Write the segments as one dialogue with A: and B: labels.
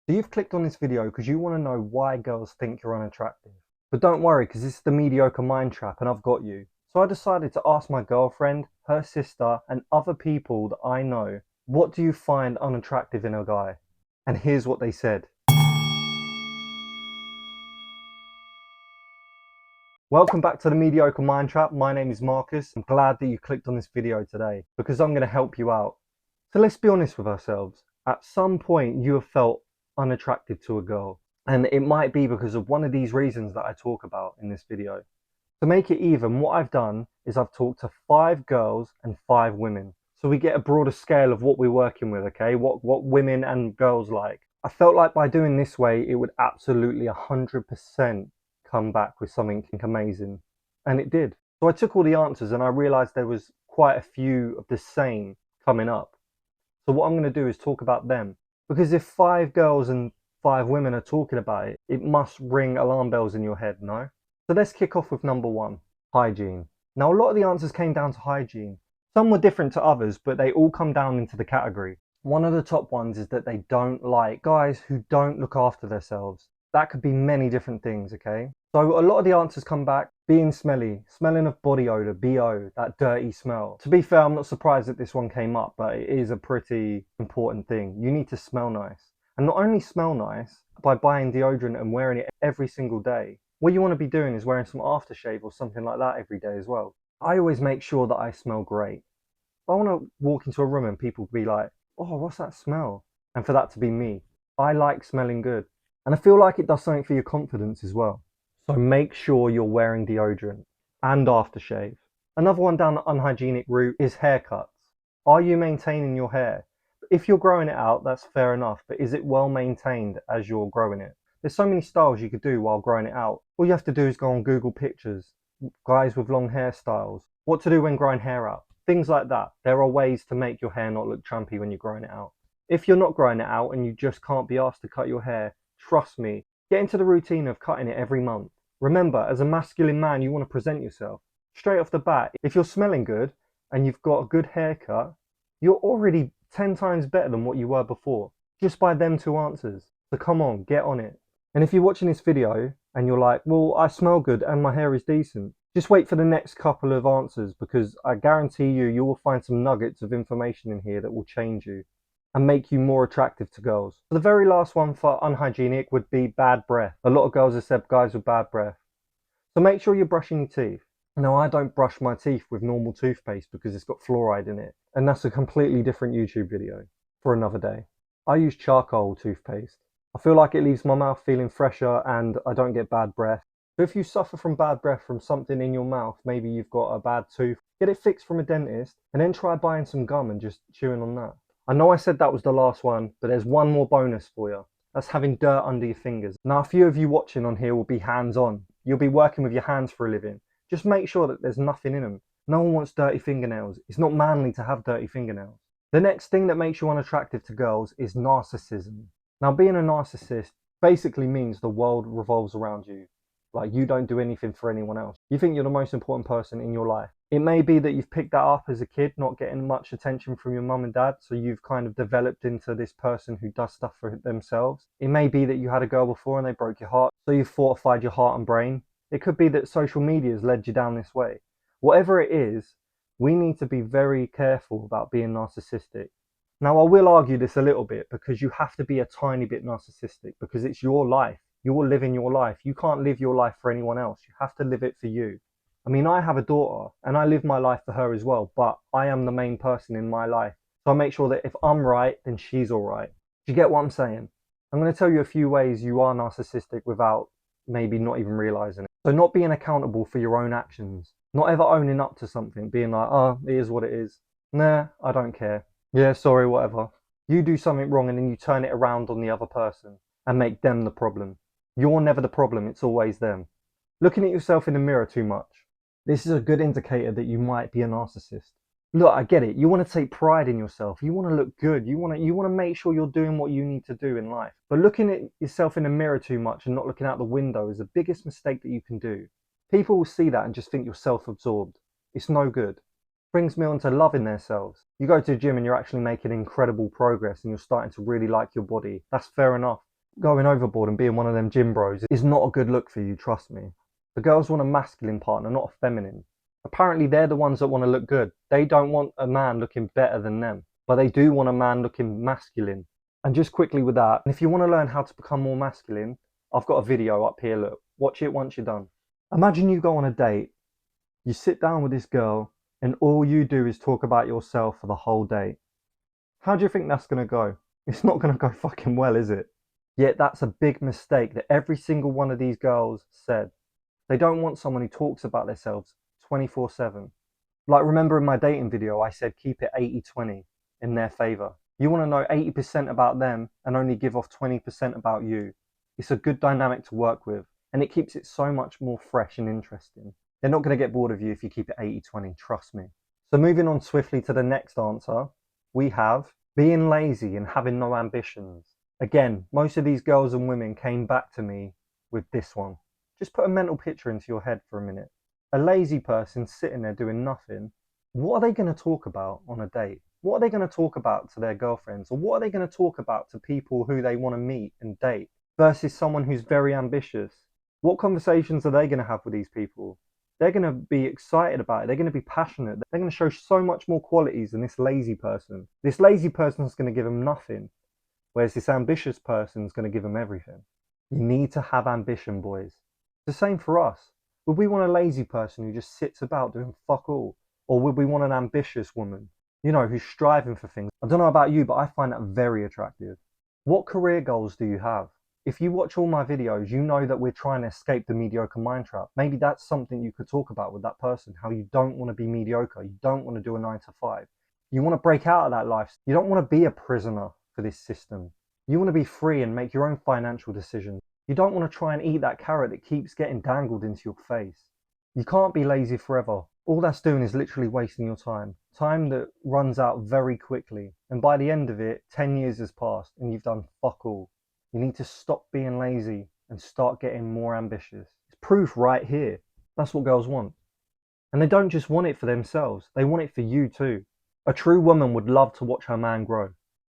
A: So you've clicked on this video because you want to know why girls think you're unattractive. But don't worry, because this is the mediocre mind trap and I've got you. So I decided to ask my girlfriend, her sister, and other people that I know, what do you find unattractive in a guy? And here's what they said. Welcome back to the Mediocre Mind Trap. My name is Marcus. I'm glad that you clicked on this video today because I'm going to help you out. So let's be honest with ourselves. At some point you have felt unattractive to a girl, and it might be because of one of these reasons that I talk about in this video. To make it even, what I've done is I've talked to 5 girls and 5 women. So we get a broader scale of what we're working with, okay? What women and girls like. I felt like by doing this way, it would absolutely 100% come back with something amazing. And it did. So I took all the answers and I realized there was quite a few of the same coming up. So what I'm going to do is talk about them. Because if 5 girls and 5 women are talking about it, it must ring alarm bells in your head, no? So let's kick off with number 1, hygiene. Now a lot of the answers came down to hygiene. Some were different to others, but they all come down into the category. One of the top ones is that they don't like guys who don't look after themselves. That could be many different things, okay? So a lot of the answers come back being smelly, smelling of body odor, BO, that dirty smell. To be fair, I'm not surprised that this one came up, but it is a pretty important thing. You need to smell nice. And not only smell nice by buying deodorant and wearing it every single day, what you want to be doing is wearing some aftershave or something like that every day as well. I always make sure that I smell great. I want to walk into a room and people be like, oh, what's that smell? And for that to be me. I like smelling good. And I feel like it does something for your confidence as well. So make sure you're wearing deodorant and aftershave. Another one down the unhygienic route is haircuts. Are you maintaining your hair? If you're growing it out, that's fair enough, but is it well maintained as you're growing it? There's so many styles you could do while growing it out. All you have to do is go on Google Pictures, guys with long hairstyles, what to do when growing hair out, things like that. There are ways to make your hair not look chumpy when you're growing it out. If you're not growing it out and you just can't be asked to cut your hair, trust me, get into the routine of cutting it every month. Remember, as a masculine man, you want to present yourself. Straight off the bat, if you're smelling good and you've got a good haircut, you're already 10 times better than what you were before, just by them 2 answers. So come on, get on it. And if you're watching this video and you're like, well, I smell good and my hair is decent, just wait for the next couple of answers because I guarantee you will find some nuggets of information in here that will change you and make you more attractive to girls. The very last one for unhygienic would be bad breath. A lot of girls have said guys with bad breath. So make sure you're brushing your teeth. Now I don't brush my teeth with normal toothpaste because it's got fluoride in it. And that's a completely different YouTube video for another day. I use charcoal toothpaste. I feel like it leaves my mouth feeling fresher and I don't get bad breath. So if you suffer from bad breath from something in your mouth, maybe you've got a bad tooth, get it fixed from a dentist and then try buying some gum and just chewing on that. I know I said that was the last one, but there's one more bonus for you. That's having dirt under your fingers. Now a few of you watching on here will be hands-on. You'll be working with your hands for a living. Just make sure that there's nothing in them. No one wants dirty fingernails. It's not manly to have dirty fingernails. The next thing that makes you unattractive to girls is narcissism. Now being a narcissist basically means the world revolves around you. Like you don't do anything for anyone else. You think you're the most important person in your life. It may be that you've picked that up as a kid, not getting much attention from your mum and dad, so you've kind of developed into this person who does stuff for themselves. It may be that you had a girl before and they broke your heart, so you've fortified your heart and brain. It could be that social media has led you down this way. Whatever it is, we need to be very careful about being narcissistic. Now, I will argue this a little bit because you have to be a tiny bit narcissistic because it's your life. You're living your life. You can't live your life for anyone else. You have to live it for you. I mean, I have a daughter and I live my life for her as well, but I am the main person in my life. So I make sure that if I'm right, then she's all right. Do you get what I'm saying? I'm going to tell you a few ways you are narcissistic without maybe not even realizing it. So not being accountable for your own actions. Not ever owning up to something, being like, oh, it is what it is. Nah, I don't care. Yeah, sorry, whatever. You do something wrong and then you turn it around on the other person and make them the problem. You're never the problem, it's always them. Looking at yourself in the mirror too much. This is a good indicator that you might be a narcissist. Look, I get it. You want to take pride in yourself. You want to look good. You want to make sure you're doing what you need to do in life. But looking at yourself in the mirror too much and not looking out the window is the biggest mistake that you can do. People will see that and just think you're self-absorbed. It's no good. Brings me on to loving themselves. You go to the gym and you're actually making incredible progress and you're starting to really like your body. That's fair enough. Going overboard and being one of them gym bros is not a good look for you, trust me. The girls want a masculine partner, not a feminine. Apparently they're the ones that want to look good. They don't want a man looking better than them, but they do want a man looking masculine. And just quickly with that, if you want to learn how to become more masculine, I've got a video up here, look. Watch it once you're done. Imagine you go on a date, you sit down with this girl, and all you do is talk about yourself for the whole date. How do you think that's going to go? It's not going to go fucking well, is it? Yet that's a big mistake that every single one of these girls said. They don't want someone who talks about themselves 24/7. Like, remember in my dating video, I said keep it 80-20 in their favor. You want to know 80% about them and only give off 20% about you. It's a good dynamic to work with, and it keeps it so much more fresh and interesting. They're not going to get bored of you if you keep it 80-20, trust me. So moving on swiftly to the next answer, we have being lazy and having no ambitions. Again, most of these girls and women came back to me with this one. Just put a mental picture into your head for a minute. A lazy person sitting there doing nothing. What are they going to talk about on a date? What are they going to talk about to their girlfriends? Or what are they going to talk about to people who they want to meet and date versus someone who's very ambitious? What conversations are they going to have with these people? They're going to be excited about it. They're going to be passionate. They're going to show so much more qualities than this lazy person. This lazy person is going to give them nothing, whereas this ambitious person is going to give them everything. You need to have ambition, boys. It's the same for us. Would we want a lazy person who just sits about doing fuck all? Or would we want an ambitious woman, you know, who's striving for things? I don't know about you, but I find that very attractive. What career goals do you have? If you watch all my videos, you know that we're trying to escape the mediocre mind trap. Maybe that's something you could talk about with that person, how you don't want to be mediocre. You don't want to do a 9 to 5. You want to break out of that life. You don't want to be a prisoner for this system. You want to be free and make your own financial decisions. You don't want to try and eat that carrot that keeps getting dangled into your face. You can't be lazy forever. All that's doing is literally wasting your time. Time that runs out very quickly. And by the end of it, 10 years has passed and you've done fuck all. You need to stop being lazy and start getting more ambitious. It's proof right here. That's what girls want. And they don't just want it for themselves. They want it for you too. A true woman would love to watch her man grow.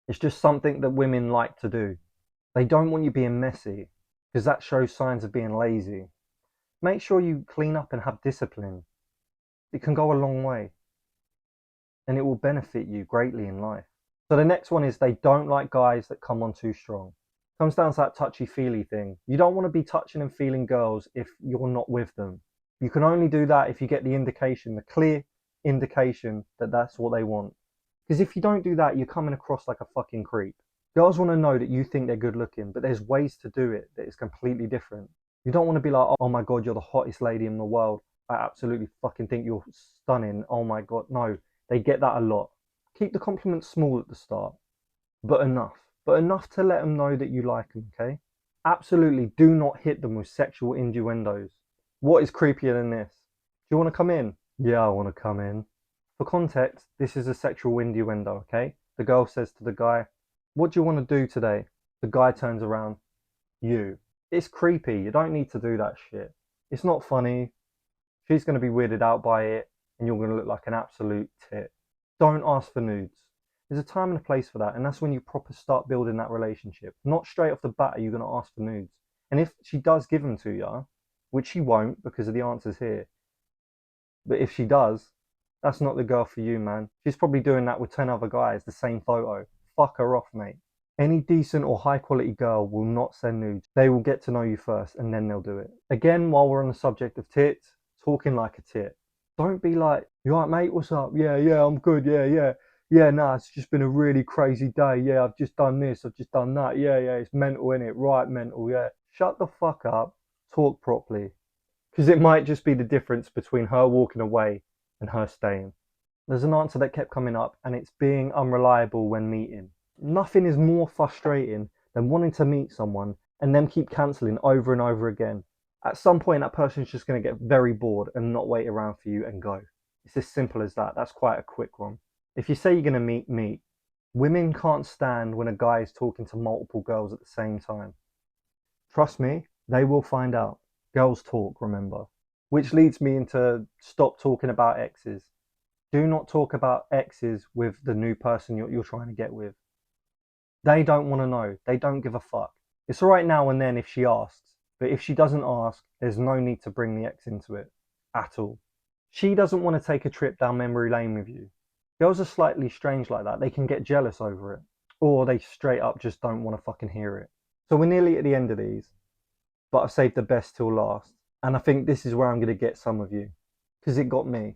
A: It's just something that women like to do. They don't want you being messy, because that shows signs of being lazy. Make sure you clean up and have discipline. It can go a long way. And it will benefit you greatly in life. So the next one is they don't like guys that come on too strong. Comes down to that touchy-feely thing. You don't want to be touching and feeling girls if you're not with them. You can only do that if you get the indication, the clear indication that that's what they want. Because if you don't do that, you're coming across like a fucking creep. Girls want to know that you think they're good looking, but there's ways to do it that is completely different. You don't want to be like, oh my god, you're the hottest lady in the world. I absolutely fucking think you're stunning. Oh my god. No, they get that a lot. Keep the compliments small at the start, but enough. But enough to let them know that you like them, okay? Absolutely do not hit them with sexual innuendos. What is creepier than this? Do you want to come in? Yeah, I want to come in. For context, this is a sexual innuendo, okay? The girl says to the guy, what do you want to do today? The guy turns around, you. It's creepy. You don't need to do that shit. It's not funny. She's going to be weirded out by it, and you're going to look like an absolute tit. Don't ask for nudes. There's a time and a place for that, and that's when you proper start building that relationship. Not straight off the bat are you going to ask for nudes. And if she does give them to you, which she won't because of the answers here, but if she does, that's not the girl for you, man. She's probably doing that with 10 other guys, the same photo. Fuck her off, mate. Any decent or high quality girl will not send nudes. They will get to know you first and then they'll do it. Again, while we're on the subject of tits, talking like a tit. Don't be like, you alright mate, what's up? Yeah, I'm good, yeah. Yeah, nah, it's just been a really crazy day. Yeah, I've just done this, I've just done that. Yeah, it's mental, innit? Right, mental, yeah. Shut the fuck up, talk properly. Because it might just be the difference between her walking away and her staying. There's an answer that kept coming up, and it's being unreliable when meeting. Nothing is more frustrating than wanting to meet someone and them keep cancelling over and over again. At some point, that person's just going to get very bored and not wait around for you and go. It's as simple as that. That's quite a quick one. If you say you're going to meet. Women can't stand when a guy is talking to multiple girls at the same time. Trust me, they will find out. Girls talk, remember. Which leads me into stop talking about exes. Do not talk about exes with the new person you're trying to get with. They don't want to know. They don't give a fuck. It's alright now and then if she asks, but if she doesn't ask, there's no need to bring the ex into it at all. She doesn't want to take a trip down memory lane with you. Girls are slightly strange like that. They can get jealous over it, or they straight up just don't want to fucking hear it. So we're nearly at the end of these, but I've saved the best till last. And I think this is where I'm going to get some of you, because it got me.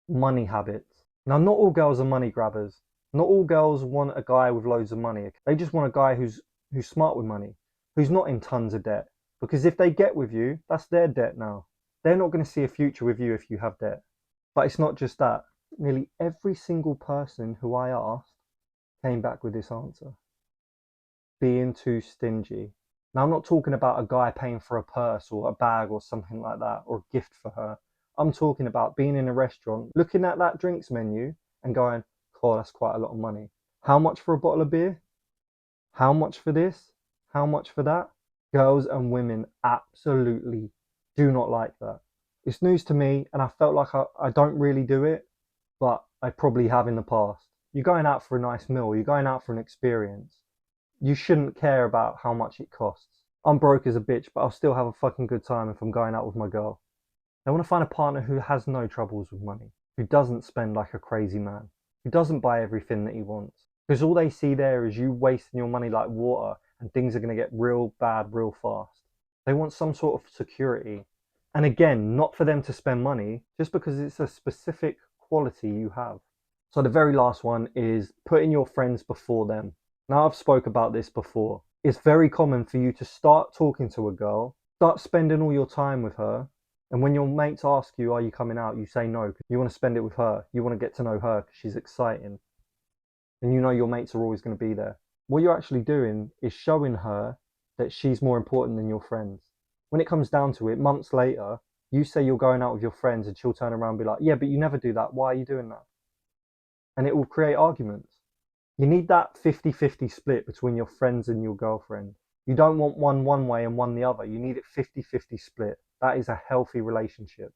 A: Money habits. Now, not all girls are money grabbers. Not all girls want a guy with loads of money. They just want a guy who's smart with money, who's not in tons of debt. Because if they get with you, that's their debt now. They're not going to see a future with you if you have debt. But it's not just that. Nearly every single person who I asked came back with this answer. Being too stingy. Now, I'm not talking about a guy paying for a purse or a bag or something like that, or a gift for her. I'm talking about being in a restaurant, looking at that drinks menu and going, oh, that's quite a lot of money. How much for a bottle of beer? How much for this? How much for that? Girls and women absolutely do not like that. It's news to me, and I felt like I don't really do it, but I probably have in the past. You're going out for a nice meal, you're going out for an experience. You shouldn't care about how much it costs. I'm broke as a bitch, but I'll still have a fucking good time if I'm going out with my girl. They want to find a partner who has no troubles with money, who doesn't spend like a crazy man, who doesn't buy everything that he wants. Because all they see there is you wasting your money like water, and things are going to get real bad real fast. They want some sort of security. And again, not for them to spend money, just because it's a specific quality you have. So the very last one is putting your friends before them. Now, I've spoke about this before. It's very common for you to start talking to a girl, start spending all your time with her, and when your mates ask you, are you coming out? You say no, because you want to spend it with her. You want to get to know her because she's exciting. And you know your mates are always going to be there. What you're actually doing is showing her that she's more important than your friends. When it comes down to it, months later, you say you're going out with your friends and she'll turn around and be like, yeah, but you never do that. Why are you doing that? And it will create arguments. You need that 50-50 split between your friends and your girlfriend. You don't want one way and one the other. You need it 50-50 split. That is a healthy relationship.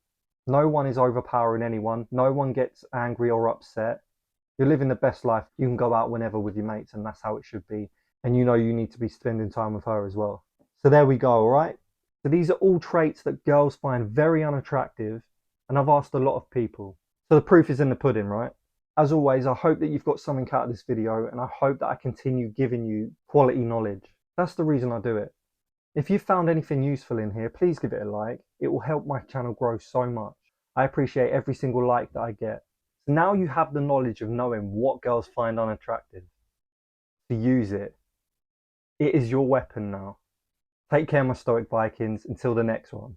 A: No one is overpowering anyone. No one gets angry or upset. You're living the best life. You can go out whenever with your mates, and that's how it should be. And you know you need to be spending time with her as well. So there we go, all right? So these are all traits that girls find very unattractive, and I've asked a lot of people. So the proof is in the pudding, right? As always, I hope that you've got something out of this video, and I hope that I continue giving you quality knowledge. That's the reason I do it. If you found anything useful in here, please give it a like. It will help my channel grow so much. I appreciate every single like that I get. So now you have the knowledge of knowing what girls find unattractive. To use it. It is your weapon now. Take care, my stoic Vikings. Until the next one.